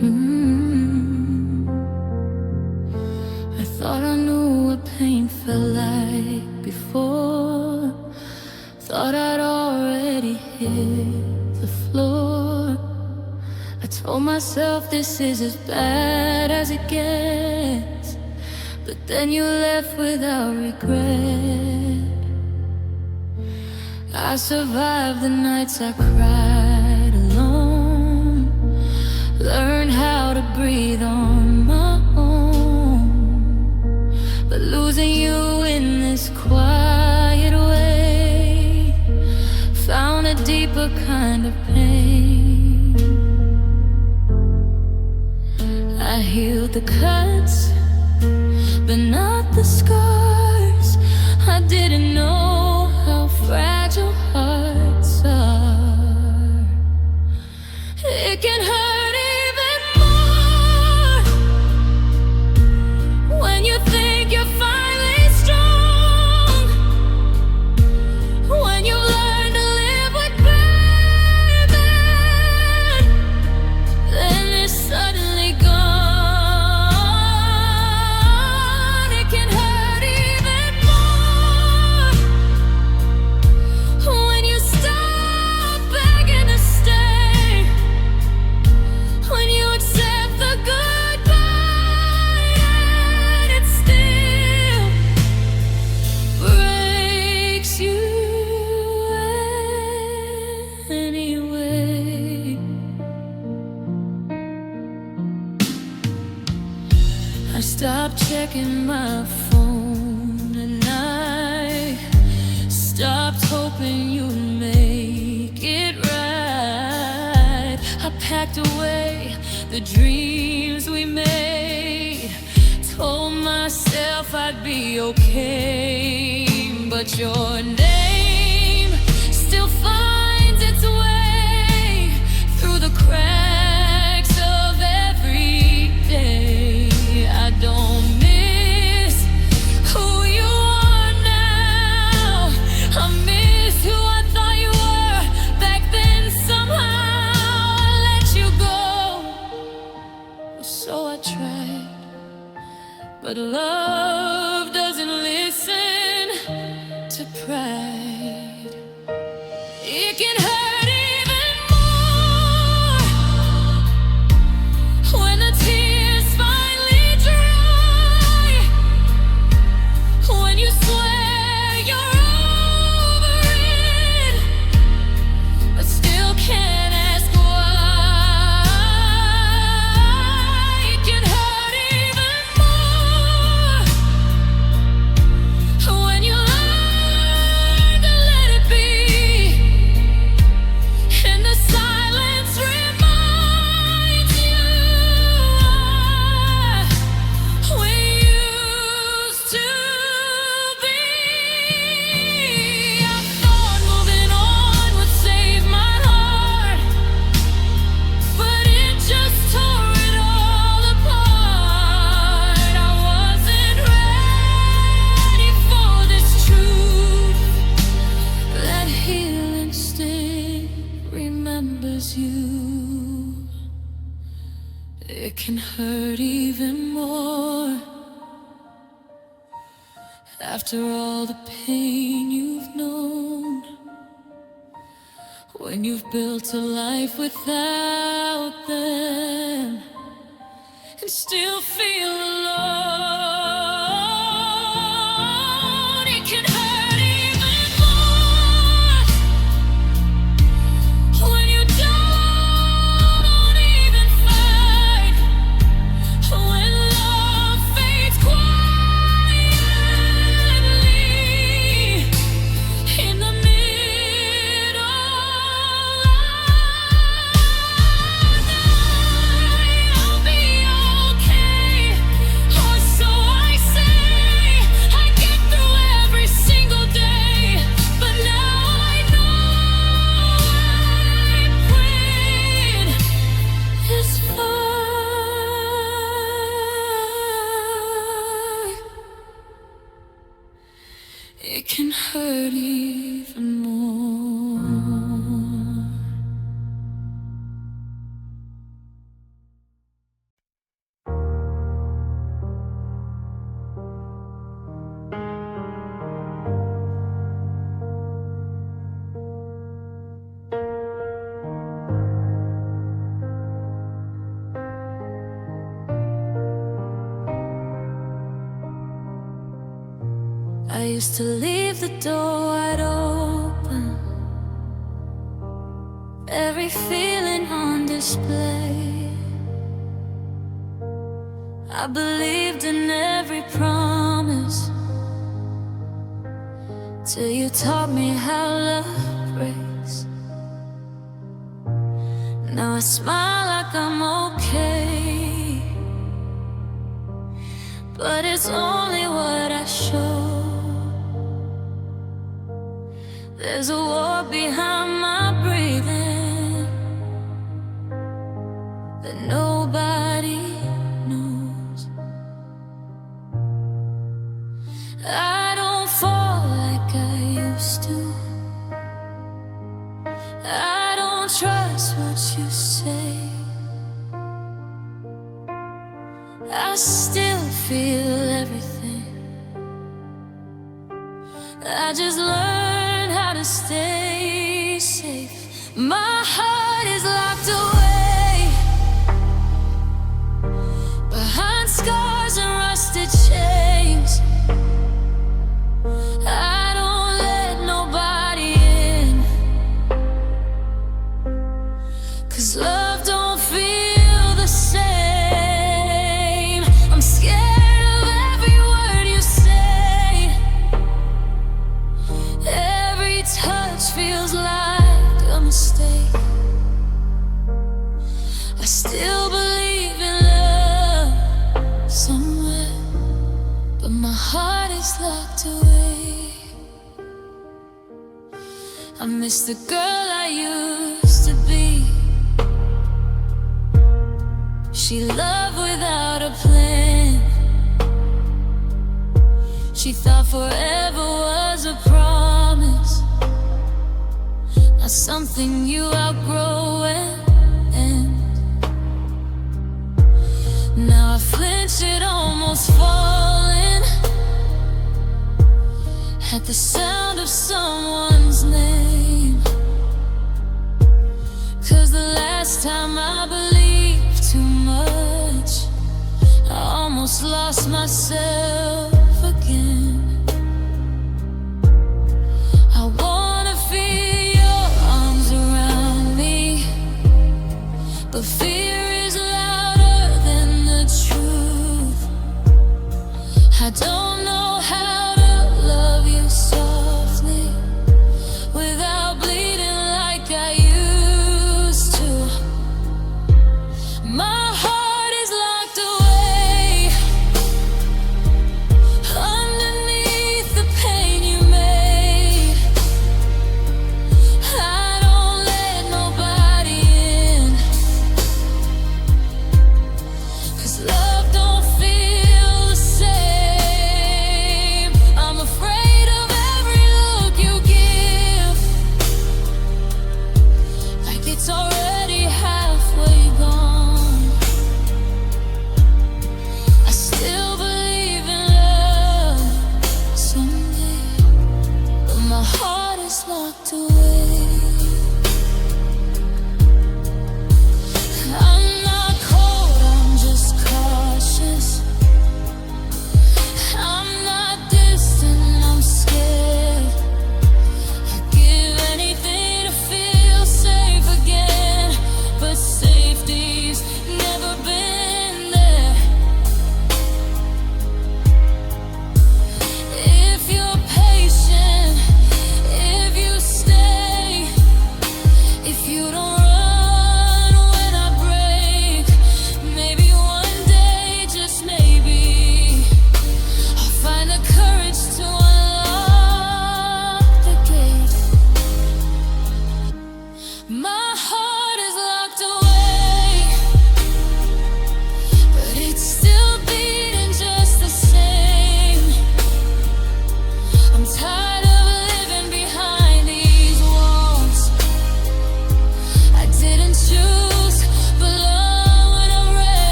Mm. I thought I knew what pain felt like before. Thought I'd already hit the floor. I told myself this is as bad as it gets, but then you left without regret. I survived the nights I cried alone, learned how to breathe on my own. But losing you in this quiet way found a deeper kind of pain. I healed the cuts, but not the scars. I didn't know how fragile hearts are. It can hurt even more when you think you're finally strong, when you learn to live with pain, then it's suddenly gone. It can hurt even more when you stop begging to stay, when you accept the goodbye and it still breaks you anyway. I stopped checking my phone and I stopped hoping you'd make it right. I packed away the dreams we made, told myself I'd be okay, but your name still finds its way through the cracks of every day. I don't miss who you are now, I miss who I thought you were back then. Somehow I let you go, so I tried, but love doesn't listen to pride. It can hurt even more when the tears finally dry, when you swear you're over it, but still can't ask why. It can hurt even more when you learn to let it be, and the silence reminds you we used to be. I thought moving on would save my heart, but it just tore it all apart. I wasn't ready for this truth, that healing sting remembers you. It can hurt even more after all the pain you've known, when you've built a life without them and still feel alone. It can hurt even more when you don't even fight, when love fades quietly in the middle of the night. I'll be okay, or so I say. I get through every single day, but now I know I prayed this far. It can hurt even more. I used to leave the door wide open, every feeling on display. I believed in every promise, till you taught me how love breaks. Now I smile like I'm okay, but it's only what I show. There's a war behind my breathing that nobody knows. I don't fall like I used to. I don't trust what you say. I still feel everything. I just learned how to stay safe. My heart is locked away behind scars and rusted chains. I don't let nobody in, 'cause love don't feel the same. I'm scared of every word you say. Every touch feels like a mistake. I still believe in love somewhere, but my heart is locked away. I miss the girl I used to be. She loved without a plan. She thought forever was a promise, not something you outgrow and end. Now I flinch at almost falling at the sound of someone's name. 'Cause the last time I believed too much, I almost lost myself again. I wanna feel your arms around me, but fear is louder than the truth. I don't know how to love you softly without bleeding like I used to. My heart is locked away underneath the pain you made. I don't let nobody in,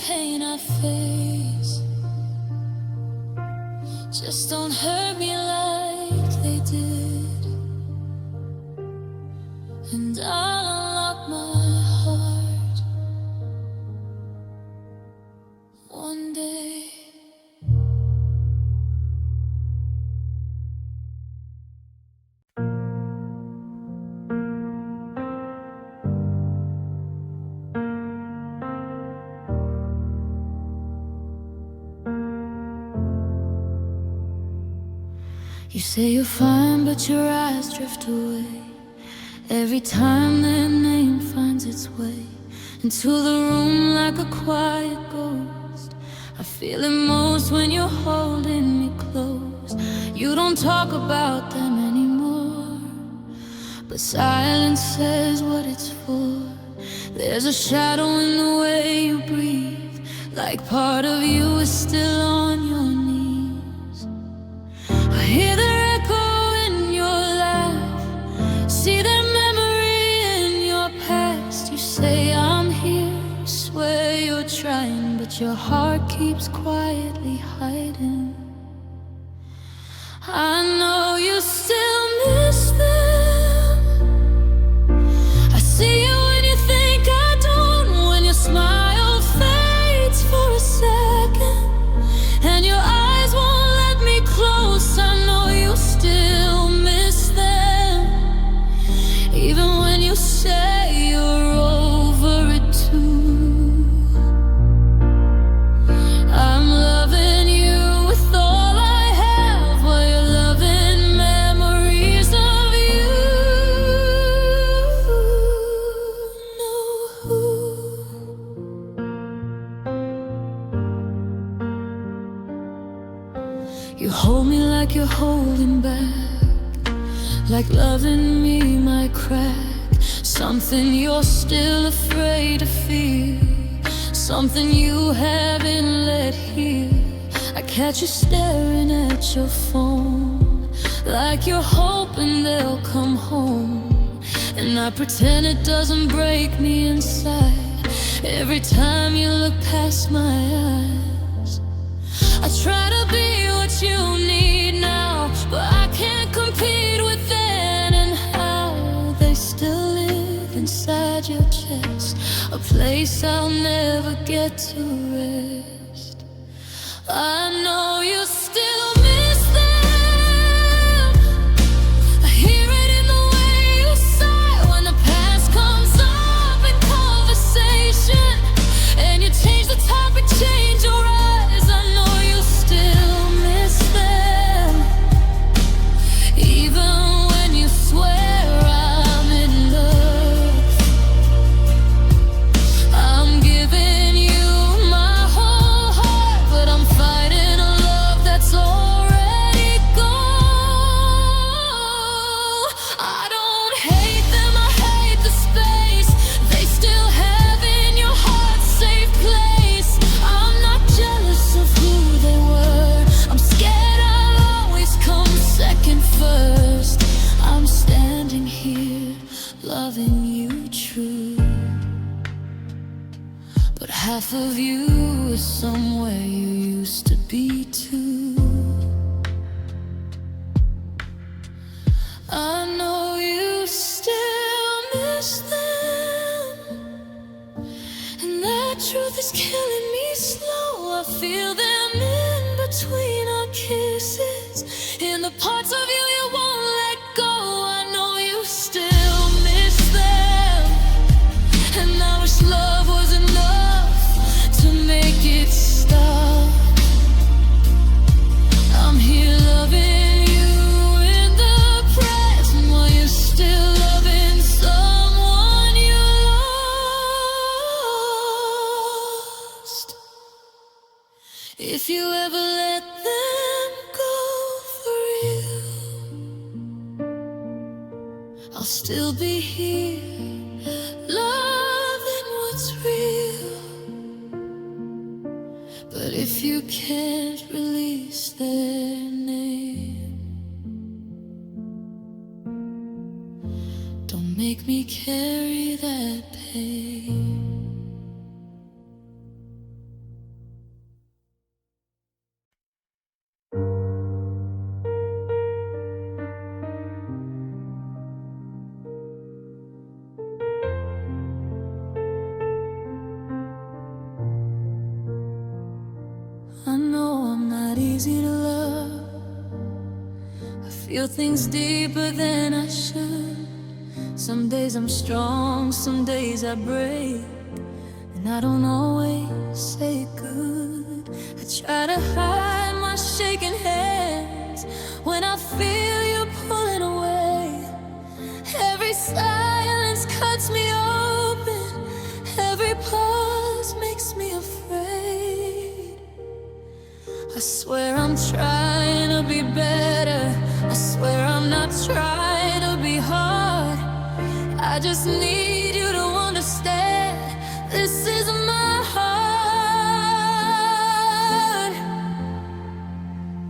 pain I face. Just don't hurt me like they did, and I'll unlock my heart one day. You say you're fine, but your eyes drift away every time their name finds its way into the room like a quiet ghost. I feel it most when you're holding me close. You don't talk about them anymore, but silence says what it's for. There's a shadow in the way you breathe, like part of you is still on your knees. I hear the echo in your laugh, see that memory in your past. You say I'm here, swear you're trying, but your heart keeps quietly hiding. I know you still miss them. I see you when you think I don't, when your smile fades for a second and your eyes won't let me close. I know you still miss them, even when you say you're over it too. I'm loving you with all I have, while you're loving memories of you. You hold me like you're holding back, like loving me might crack something you're still afraid to feel, something you haven't let heal. I catch you staring at your phone, like you're hoping they'll come home, and I pretend it doesn't break me inside every time you look past my eyes. I try to be what you need now, but I can't compete with then and how. They still live inside your chest, a place I'll never get to rest. I know you still miss them. I hear it in the way you sigh when the past comes up in conversation, and you change the topic, change your eyes. I know you still miss them, even when you swear I'm in love. I'm giving you my whole heart, but I'm fighting a love that's already gone. I don't hate them, I hate the space they still have in your heart safe place. I'm not jealous of who they were, I'm scared I'll always come second first. I'm standing here loving you true, but half of you is somewhere you used to be too. I know you still miss them, and that truth is killing me slow. I feel them in between our kisses, in the parts of you you won't let go. I know you still miss them, and I wish love was enough to make it stop. I'm here loving you in the present while you're still loving someone you lost. If you ever let them go for real, I'll still be here loving what's real. But if you can't release their name, don't make me carry that pain. easy to love. I feel things deeper than I should. Some days I'm strong, some days I break, and I don't always say good. I try to hide my shaking hands when I feel you pulling away. Every silence cuts me open, every pause makes me afraid. I swear I'm trying to be better, I swear I'm not trying to be hard. I just need you to understand, this is my heart.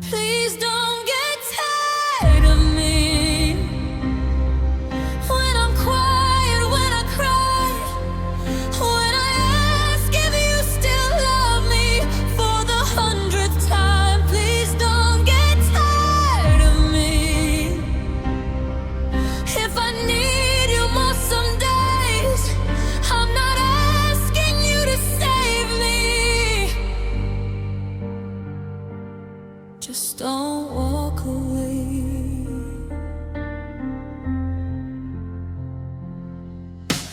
Please don't get tired of me when I'm quiet, when I cry, when I ask if you still love me for the 100th time. Please don't get tired of me. If I need you more some days, I'm not asking you to save me. Just don't walk away.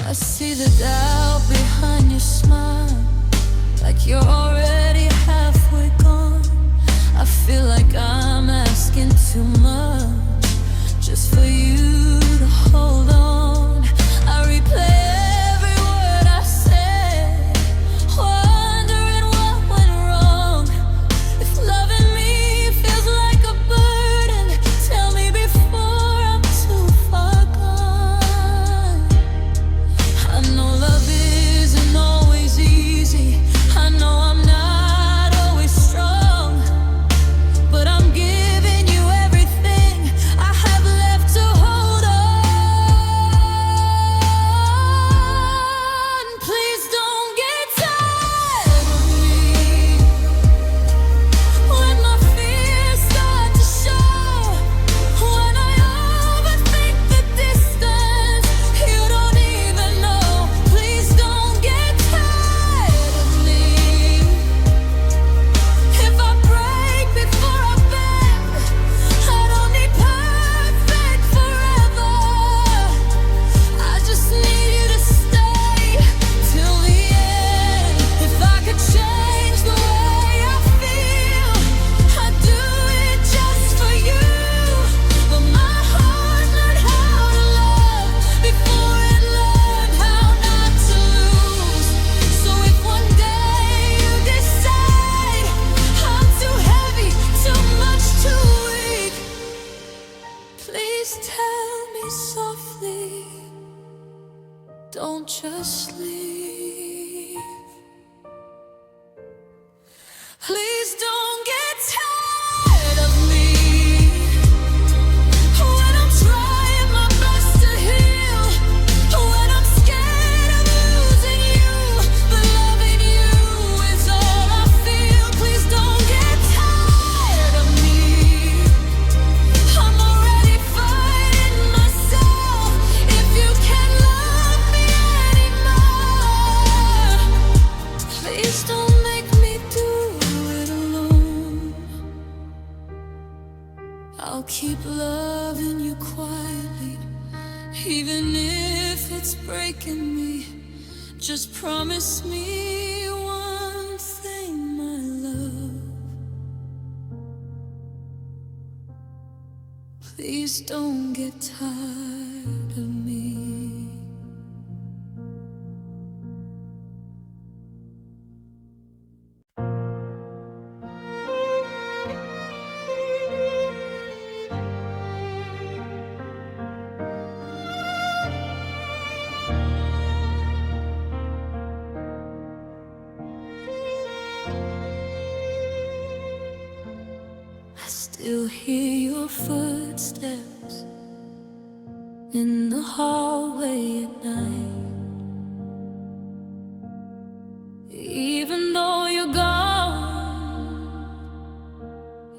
I see the doubt behind your smile, like you're already halfway gone. I feel like I'm asking too much just for you to hold on. I replay every word I said, wondering what went wrong. If loving me feels like a burden, tell me before I'm too far gone. I know love isn't always easy, I know I'm not always strong, but I'm giving you everything I have left to hold on. Please don't get tired of me when my fears start to show, when I overthink the distance you don't even know. Please don't get tired of me. If I break before I bend, I don't need perfect forever. I just need you to stay till the end. If I could change the way I feel, I'd do it just for you. But my heart learned how to love before it learned how not to lose. So if one day you decide I'm too heavy, too much, too weak, please tell me softly, don't just leave. Please don't get tired of me when I'm trying my best to heal, when I'm scared of losing you, but loving you is all I feel. Please don't get tired of me. I'm already fighting myself. If you can't love me anymore, please don't make me do it alone. I'll keep loving you quietly, even if it's breaking me. Just promise me one thing, my love. Please don't get tired of me. I still hear your footsteps in the hallway at night. Even though you're gone,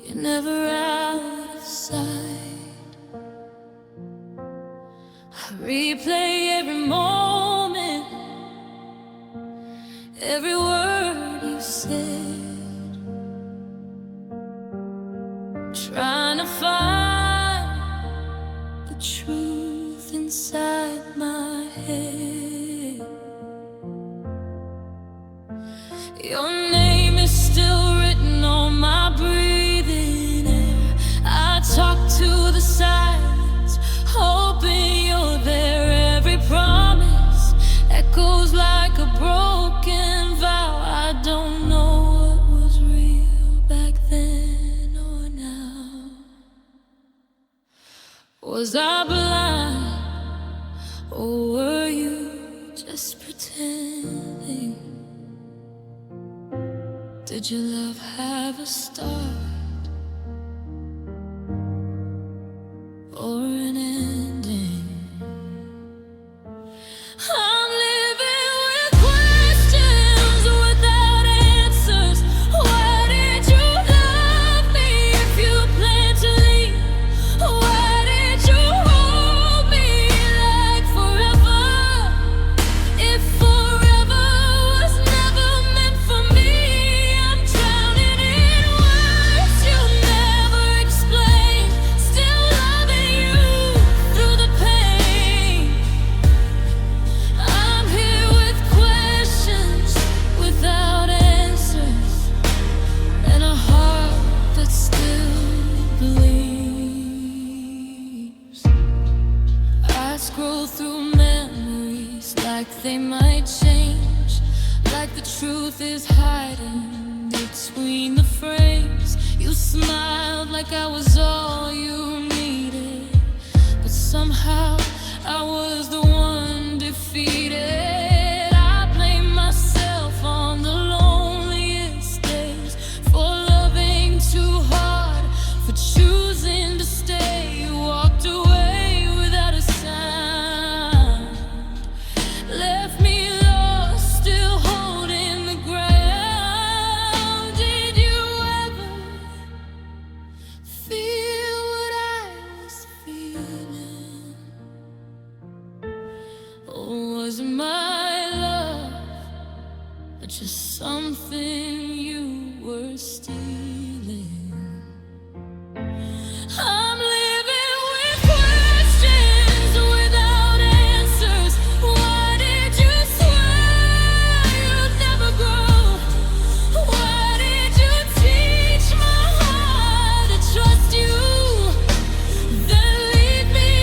you're never out of sight. I replay every moment, every word you said. find the truth inside my head. Your name is still written on my breathing air. I talk to the silence, hoping you're there. Every promise echoes like a broken vow. I don't know what was real back then or now. Was I blind, or were you just pretending? Did your love have a start or an ending? I'm living with questions without answers. Why did you love me if you planned to leave? Why did you hold me like forever, if forever was never meant for me? I'm drowning in words you never explained, still loving you through the pain. I'm here with questions without answers, and a heart that still believes. I scroll through memories like they might change, like the truth is hiding between the frames. You smiled like I was all you needed, but somehow I was the one defeated. I blame myself on the loneliest days, for loving too hard, for choosing to stay. You walked away without a sound, left me lost, still holding the ground. Did you ever feel what I was feeling? Or was my love just something you were stealing? I'm living with questions without answers. Why did you swear you'd never grow? Why did you teach my heart to trust you, then leave me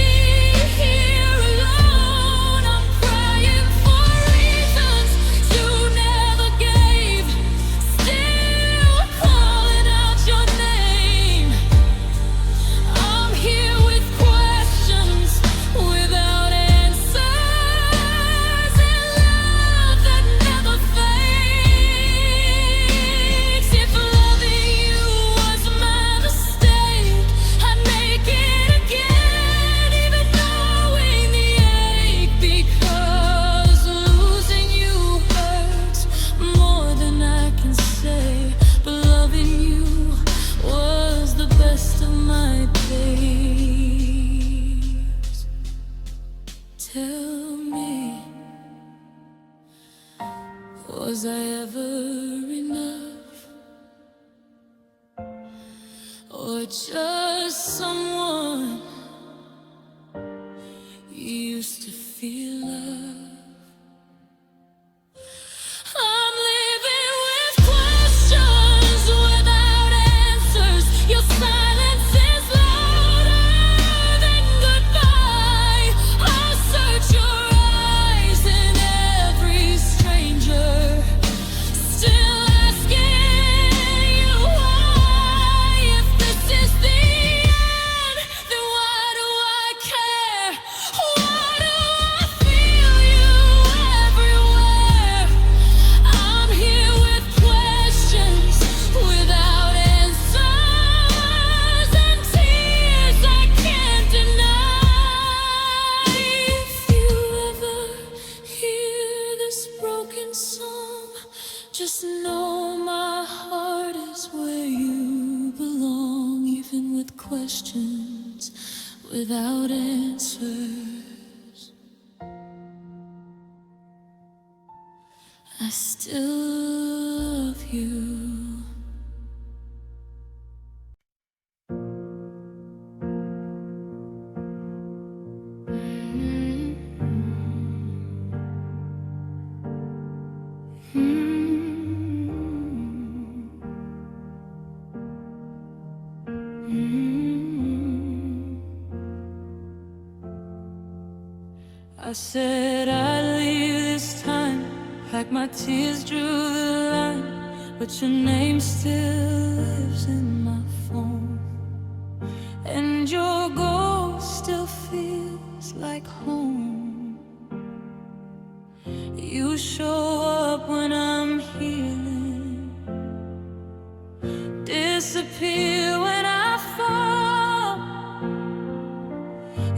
here alone? I'm crying for reasons you never gave, still calling out your name. I'm here with questions without answers, and love that never fades. If loving you was my mistake, I'd make it again, even knowing the ache, because losing you hurts more than I can say. But loving you was the best of my days. Tell me, was I ever enough, or just someone you used to feel love? I'm living with questions without answers. Your silence is louder than goodbye. I'll search your eyes in every stranger, still asking you why. If this is the end, then why do I care? Why do I feel you everywhere? I'm here with questions without answers, and tears I can't deny. If you ever hear this broken song, just know my heart is where you belong, even with questions without answers. I still love you. love you. said I'd leave this time, pack my tears, drew the line, but your name still lives in my phone, and your ghost still feels like home. You show up when I'm healing, disappear when I fall.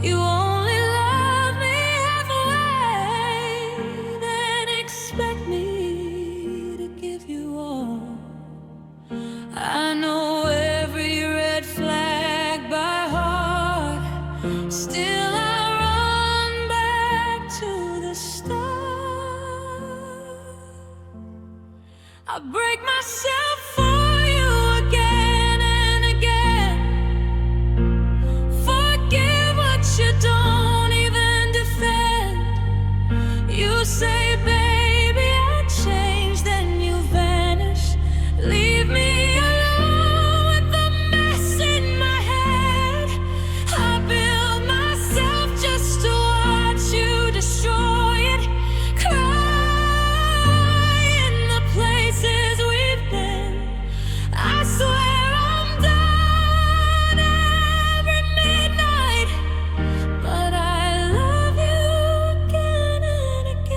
You only love me halfway, then expect me to give you all. I know every red flag by heart, still I run back to the start. I break myself for you again and again. Forgive what you don't even defend. You say, baby, I changed, then you vanish. Leave me alone with the mess in my head. I build myself just to watch you destroy it. Cry in the places we've been. I swear I'm done every midnight, but I love you again and again.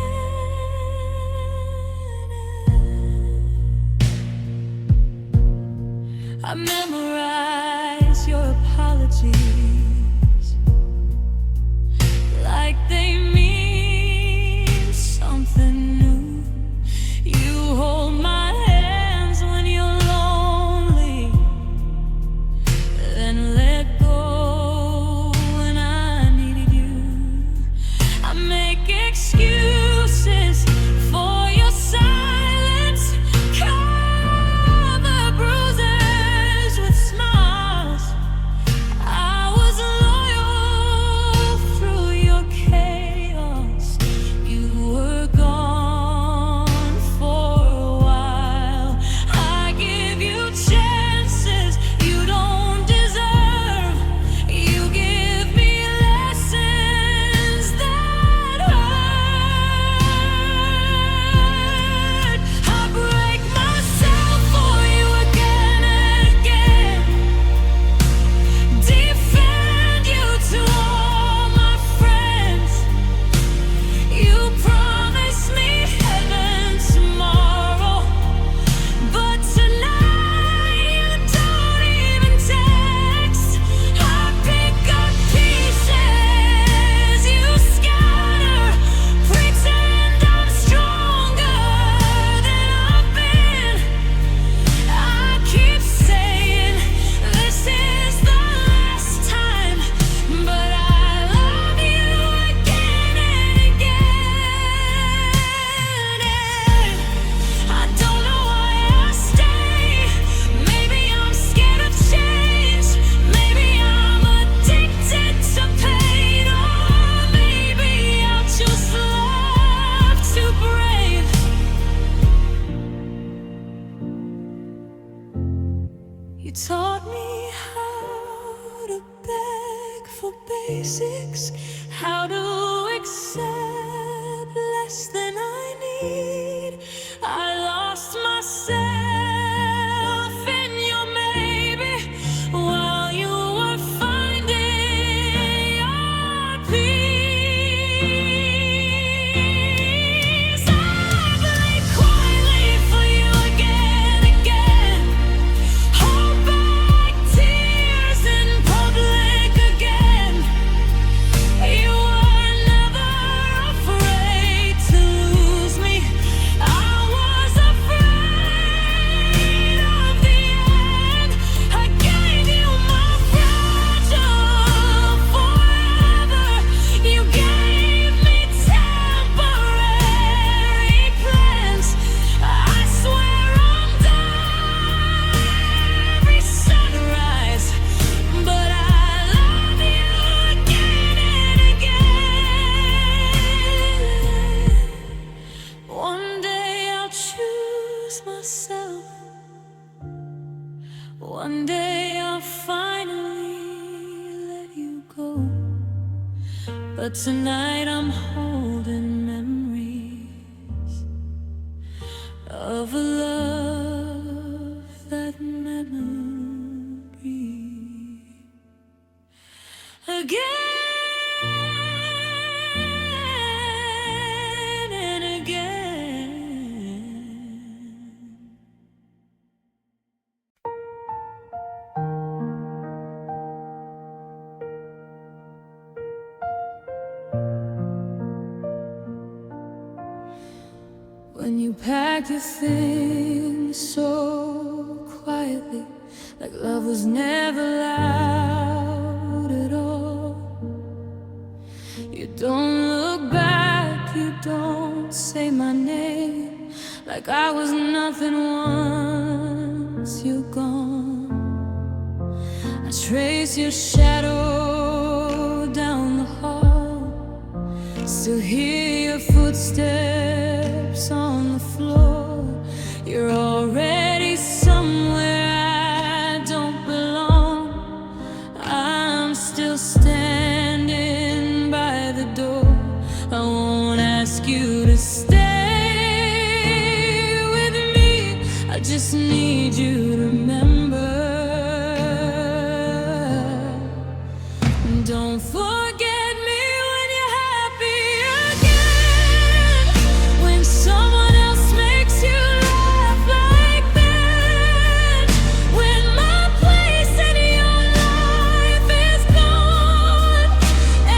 I memorize your apologies like they mean something new. You hold my hands when you're lonely, then let go when I needed you. I make excuses for your silence, cover bruises with smiles. I was loyal through your chaos. You were gone for a while. I give you chances you don't deserve. You give me lessons that hurt. I break myself for you again and again. Defend you to all my friends. You promised me heaven tomorrow, but tonight you don't even text. I pick up pieces you scatter, pretend I'm stronger than I've been. I keep saying this is the last time, but I love you again and again. I don't know why I stay. Maybe I'm scared of change. Maybe I'm addicted to pain. Or maybe I'll choose love too brave. You taught me how to beg for basics, how to accept less than I need. I lost myself in your maybe while you were finding your peace. I played quietly for you again and again. Hold back tears in public again. You were never afraid to lose me. I was afraid of the end. I gave you my fragile forever. You gave me temporary plans. I swear I'm done every sunrise, but I love you again and again. One day I'll choose myself. One day I'll finally let you go. but tonight I'm holding memories of a love that never breathed again and again. When you packed your things so quietly, like love was never loud at all. You don't look back, you don't say my name, like I was nothing once you're gone. I trace your shadow down the hall, still hear your footsteps on the floor. You're already somewhere I don't belong. I'm still standing by the door. I won't ask you to stay with me, I just need you to remember. Don't forget me when you're happy again, when someone else makes you laugh like that, when my place in your life is gone,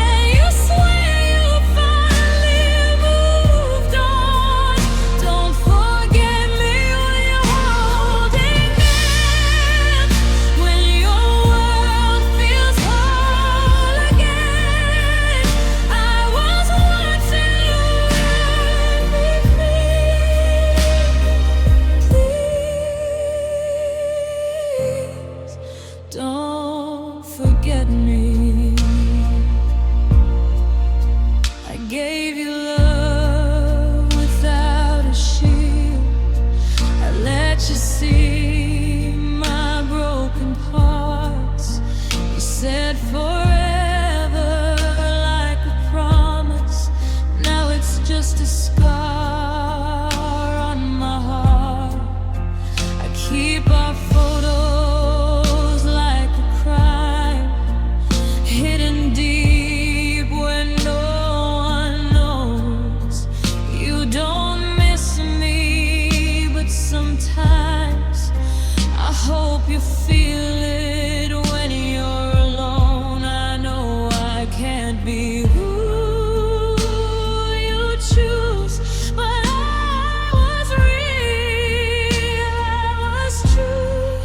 and you swear you finally moved on. Don't forget me when you're holding them, when your world feels whole again. I was once in love with me. Please don't forget me. I gave you love without a shield. I let you see my broken parts. You said forever like a promise. Now it's just a scar on my heart. I keep our photos like a crime, hidden deep where no one knows. You don't miss me, but sometimes I hope you feel it when you're alone. I know I can't be who you choose, but I was real, I was true.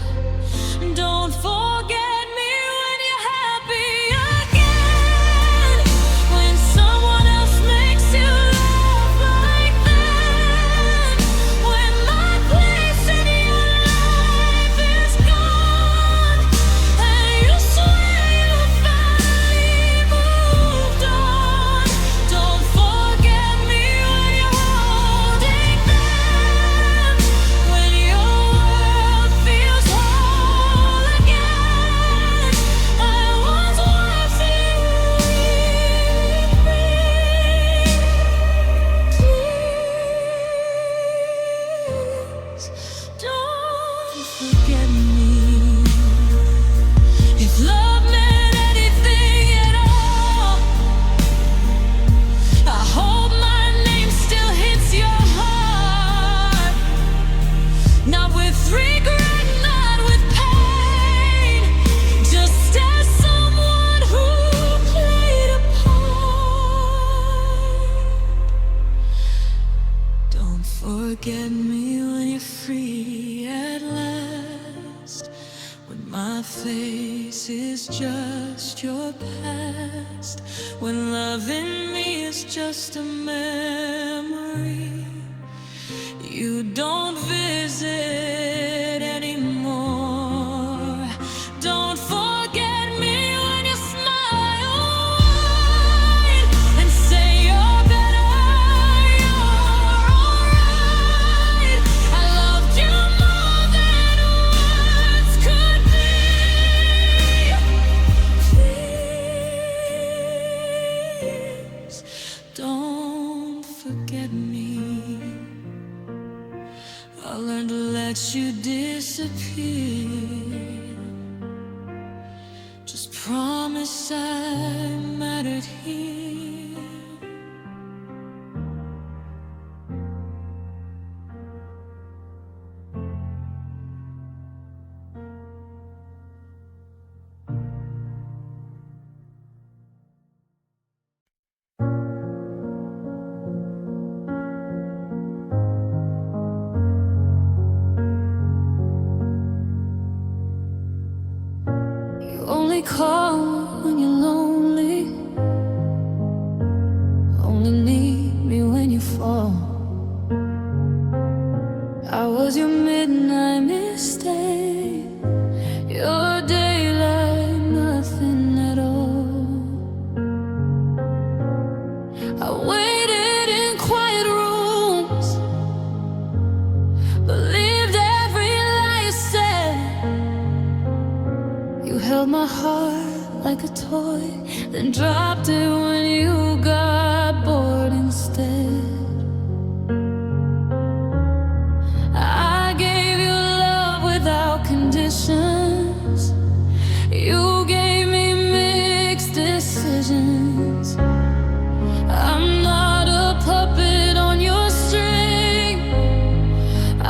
Don't forget me when you're happy again, when someone else makes you laugh like that, when my place in your life is gone, and you swear you finally moved on. Don't forget me when you're holding them, when your world feels whole again. I was once in love with me. Please don't forget me. If love meant anything at all, I hope my name still hits your heart. Not with regret, not with pain, just as someone who played a part. Don't forget me when you're free at last, when my face is just your past, when loving me is just a memory you don't visit anymore. Don't forget me when you smile wide and say you're better, you're alright. I loved you more than words could be. Please let you disappear. Just promise I mattered here. Only call when you're lonely, only need me when you fall. I was your midnight mistake, your daylight, nothing at all. I waited in quiet rooms, believed every lie you said. You held my heart like a toy, then dropped it when you got bored instead. I gave you love without conditions. You gave me mixed decisions. I'm not a puppet on your string.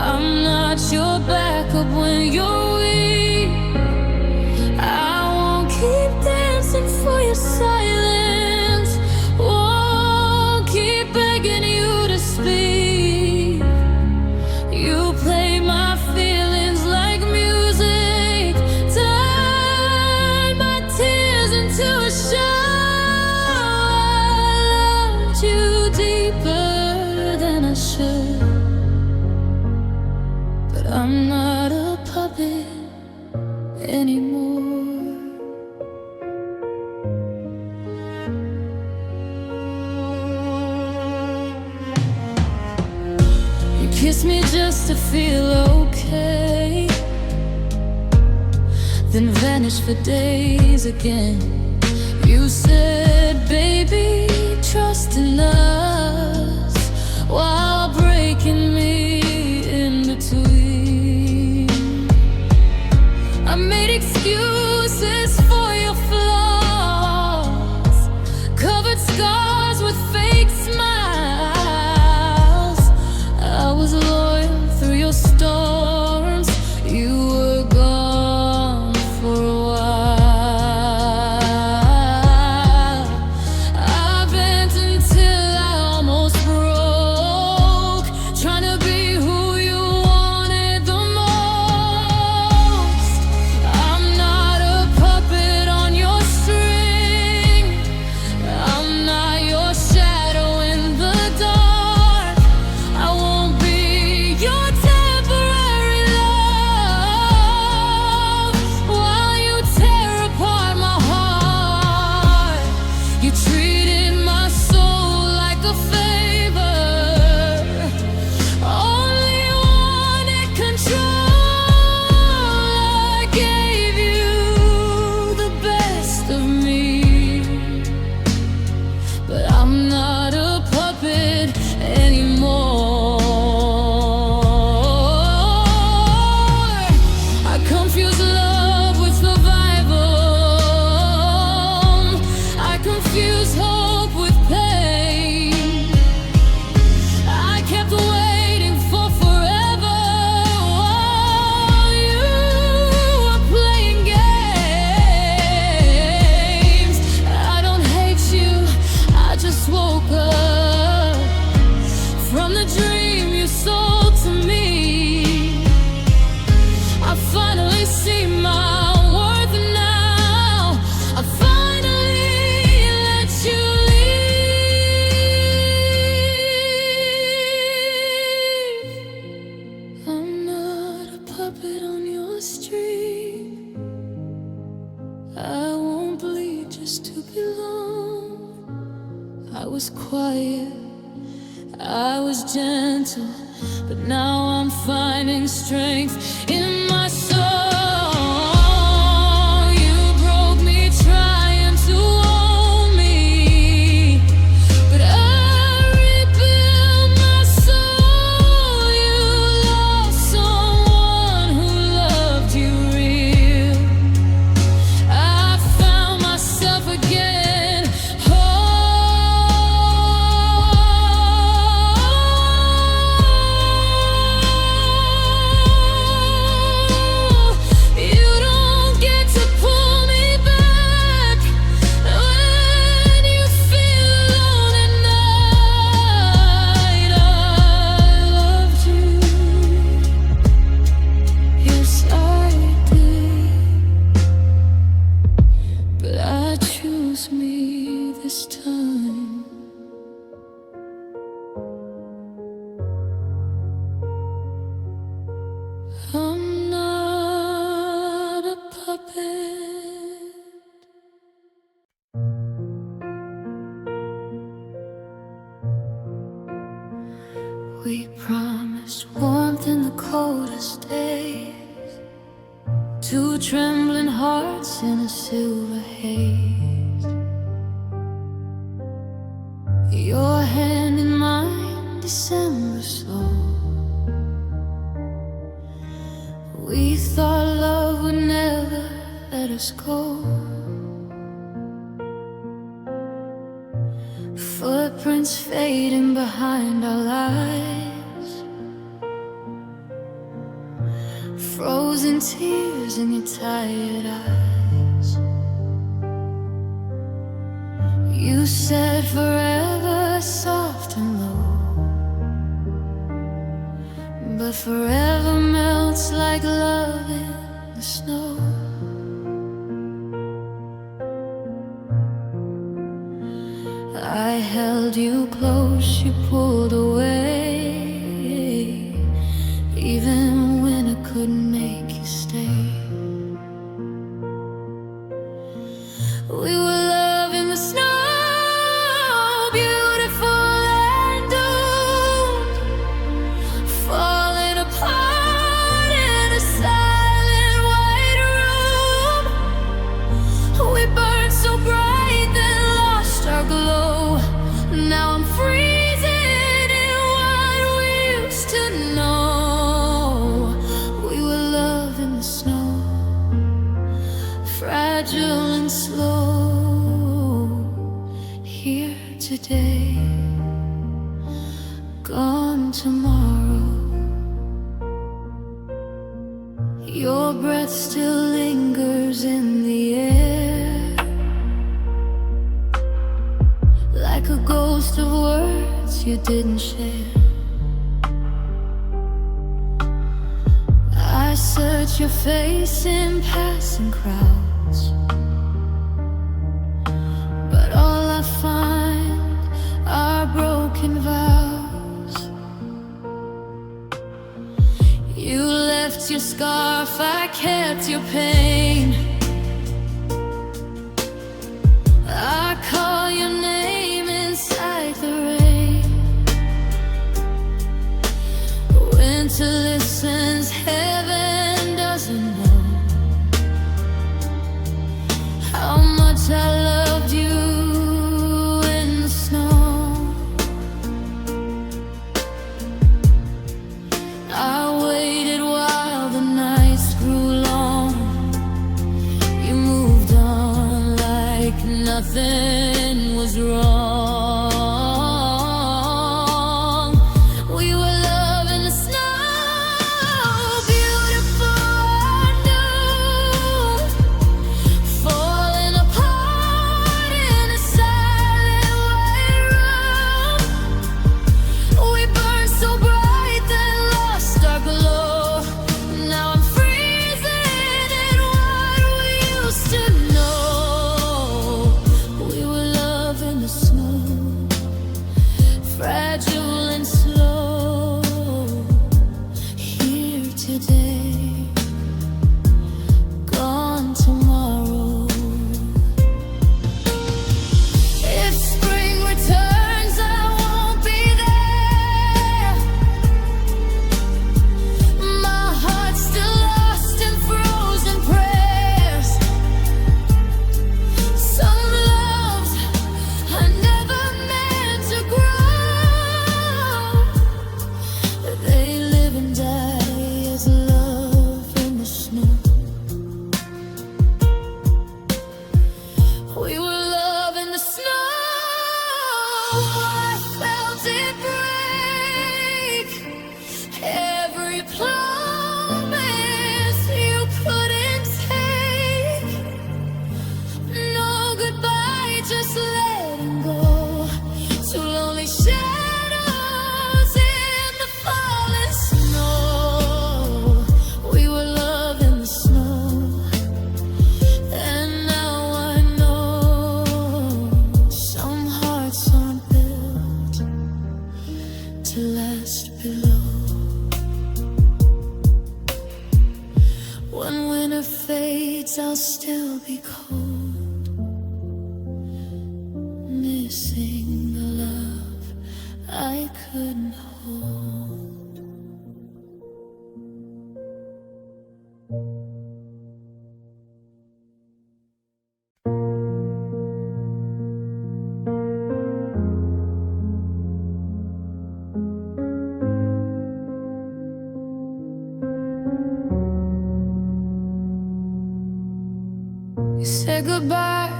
I'm not your backup when you're weak. I won't keep dancing for your silence, won't keep begging you to speak. You play my feelings like music, turn my tears into a show. I loved you deeper than I should, but I'm not a puppet anymore. You kissed me just to feel okay, then vanished for days again. You said, baby, trust in us, while breaking me in between. I made excuses for your flaws, covered scars with fake smiles. I was loyal through your storms, you were gone for a while. I bent until I almost broke, trying to be who you wanted the most. I'm not a puppet on your string, I'm not your shadow in the dark. I won't be your temporary love while you tear apart my heart. You treated my soul like a favor, only wanted control. I gave you the best of me, but I'm not a puppet anymore. I confuse love with survival, I confuse hope with pain. I kept waiting for forever while you were playing games. I don't hate you, I just woke up from the dream you sold to me. I finally see my worth now, I finally let you leave. I'm not a puppet on your string, I won't bleed just to belong. I was quiet, I was gentle, but now I'm finding strength in my soul. You broke me trying to own me, but I rebuilt my soul. You lost someone days, two trembling hearts in a silver haze. Your hand in mine, December slow. We thought love would never let us go. Footprints fading behind our lives, frozen tears in your tired eyes. You said forever soft and low, but forever melts like love in the snow. I held you close, you pulled away, even when I couldn't make you stay. We were love in the snow, beautiful and doomed, falling apart in a silent white room. We burned so bright then lost our glow. Now I'm freezing in what we used to know. We were love in the snow, fragile and slow. Here today, gone tomorrow. Your breath still lingers in the air, like a ghost of words you didn't share. I search your face in passing crowds, but all I find are broken vows. You left your scarf, I kept your pain. I call your name inside the rain. Winter listens, heaven doesn't know how much I loved you in the snow. I waited while the nights grew long. You moved on like nothing was wrong. We were love in the snow, beautiful and new, falling apart in a silent white room. We burned so bright then lost our glow. Now I'm freezing in what we used to know. We were love in the snow, fragile and slow. Here today, gone tomorrow. If spring returns, I won't be there. My heart's still lost in frozen prayers. Some loves are never meant to grow. They live and die as love in the snow. We were love in the snow. I felt it break. Every promise you couldn't take. No goodbye, just letting go. Two lonely shadows in the falling snow. We were love in the snow, and now I know some hearts aren't built to last below. When winter fades, I'll still be cold, missing the love I couldn't hold. You said goodbye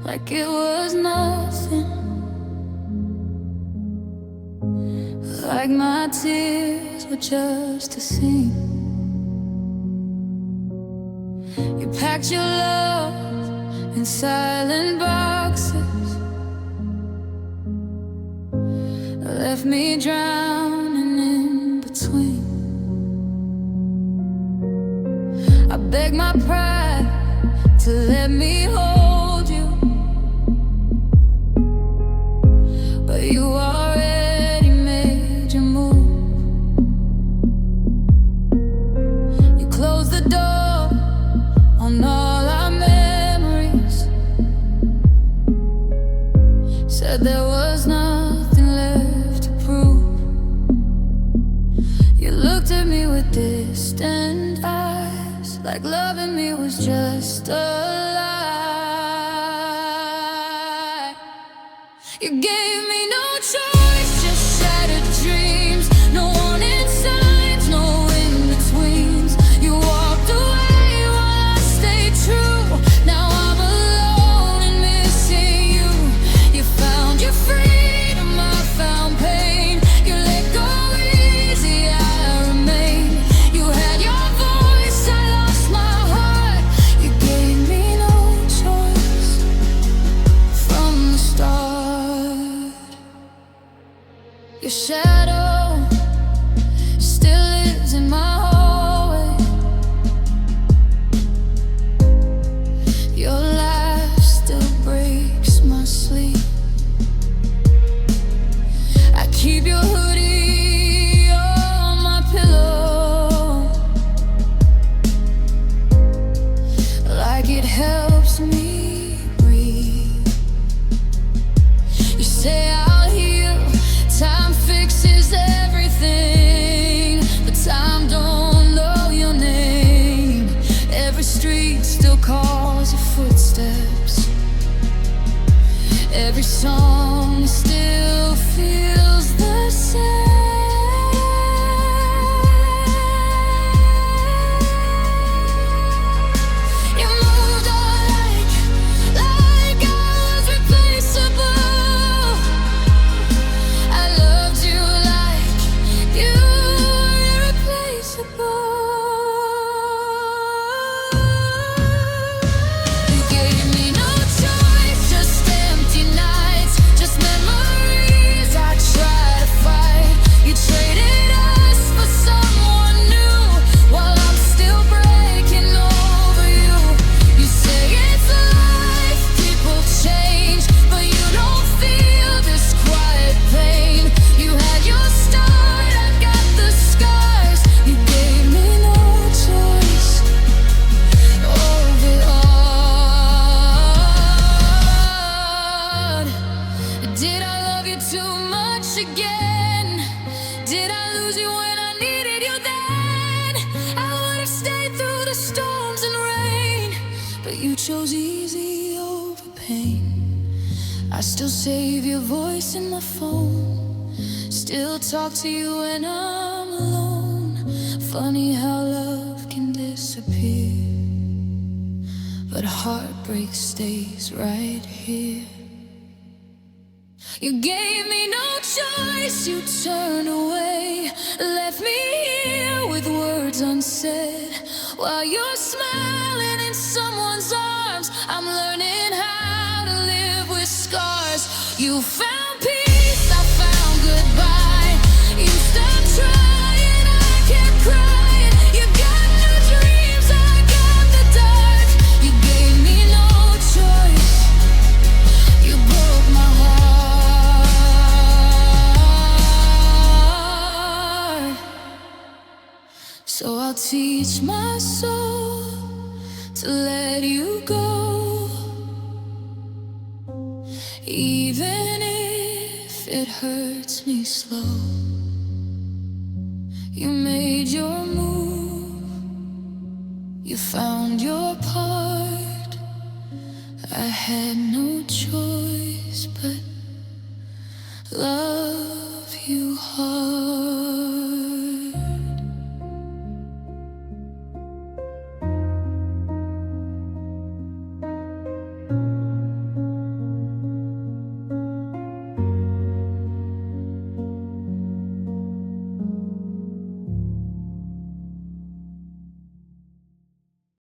like it was nothing, like my tears were just a scene. You packed your love in silent boxes, left me drowning in between. I begged my pride to let me hold you, but you already made your move. You closed the door on all our memories, said there was nothing left to prove. You looked at me with distant eyes, like loving me was just a lie. You gave me no choice, just shattered dreams, no warning signs, no in-betweens. You walked away while I stayed true. Now I'm alone and missing you. You found your freedom, I found pain. You let go easy, I remain. You had your voice, I lost my heart. You gave me no choice from the start. Your shadow still lives in my hallway. Your laugh still breaks my sleep. I keep your hoodie on my pillow, like it helps me breathe. You say I'll heal, time fixes everything, but time don't know your name. Every street still calls your footsteps, every song still feels the same. You moved on like I was replaceable. I loved you like you were irreplaceable. You gave me no choice, just empty nights, just memories I try to fight. You traded us for someone new, while I'm still breaking over you. You say it's life, people change, but you don't feel this quiet pain. You had your start, I got the scars. You gave me no choice over all. Did I love you too much again? Did I lose you when I needed you then? I would have stayed through the storms and rain, but you chose easy over pain. I still save your voice in my phone, still talk to you when I'm alone. Funny how love can disappear, but heartbreak stays right here. You gave me no choice, you turned away, left me here with words unsaid. While you're smiling in someone's arms, I'm learning how to live with scars. You found peace, I found goodbye. You stopped trying, I kept crying. You got new dreams, I got the dark. You gave me no choice, you broke my heart. So I'll teach my soul to let you go, even if it hurts me slow. You made your move, you found your part. I had no choice but love you hard.